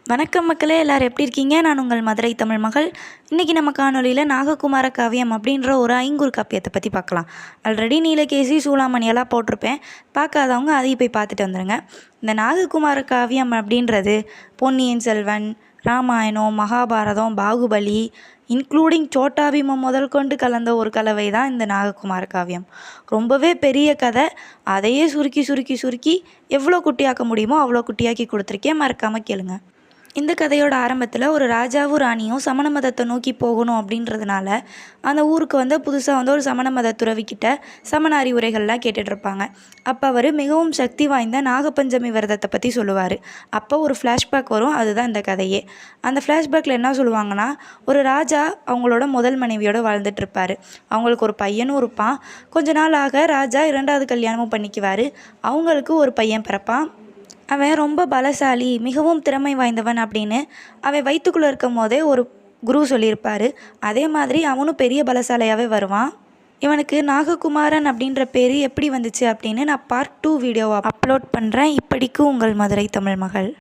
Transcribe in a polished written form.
வணக்கம் மக்களே, எல்லோரும் எப்படி இருக்கீங்க? நான் உங்கள் மதுரை தமிழ் மகள். இன்றைக்கி நம்ம காணொலியில் நாககுமார காவியம் அப்படின்ற ஒரு ஐங்கூர் காப்பியத்தை பற்றி பார்க்கலாம். ஆல்ரெடி நீலகேசி சூளாமணி எல்லாம் போட்டிருப்பேன். பார்க்காதவங்க அதையும் போய் பார்த்துட்டு வந்துடுங்க. இந்த நாககுமார காவியம் அப்படின்றது பொன்னியின் செல்வன், ராமாயணம், மகாபாரதம், பாகுபலி, இன்க்ளூடிங் சோட்டா பீமம் முதல் கொண்டு கலந்த ஒரு கலவை தான் இந்த நாககுமார காவியம். ரொம்பவே பெரிய கதை. அதையே சுருக்கி சுருக்கி சுருக்கி எவ்வளோ குட்டியாக்க முடியுமோ அவ்வளோ குட்டியாக்கி கொடுத்துருக்கேன். மறக்காமல் கேளுங்க. இந்த கதையோட ஆரம்பத்தில் ஒரு ராஜாவும் ராணியும் சமண மதத்தை நோக்கி போகணும் அப்படின்றதுனால அந்த ஊருக்கு புதுசாக ஒரு சமண மத துறவிக்கிட்ட சமண அறிவுரைகள்லாம் கேட்டுட்ருப்பாங்க. அப்போ அவர் மிகவும் சக்தி வாய்ந்த நாகப்பஞ்சமி விரதத்தை பற்றி சொல்லுவார். அப்போ ஒரு ஃப்ளாஷ்பேக் வரும். அதுதான் இந்த கதையே. அந்த ஃப்ளாஷ்பேக்கில் என்ன சொல்லுவாங்கன்னா, ஒரு ராஜா அவங்களோட முதல் மனைவியோடு வாழ்ந்துட்டுருப்பார். அவங்களுக்கு ஒரு பையனும் இருப்பான். கொஞ்ச நாள் ஆக ராஜா 2வது கல்யாணமும் பண்ணிக்குவார். அவங்களுக்கு ஒரு பையன் பிறப்பான். அவன் ரொம்ப பலசாலி, மிகவும் திறமை வாய்ந்தவன் அப்படின்னு அவன் வயிற்றுக்குள்ளே இருக்கும் போதே ஒரு குரு சொல்லியிருப்பார். அதே மாதிரி அவனும் பெரிய பலசாலியாகவே வருவான். இவனுக்கு நாககுமாரன் அப்படின்ற பேர் எப்படி வந்துச்சு அப்படின்னு நான் பார்ட் 2 வீடியோவை அப்லோட் பண்ணுறேன். இப்படிக்கு உங்கள் மதுரை தமிழ் மகள்.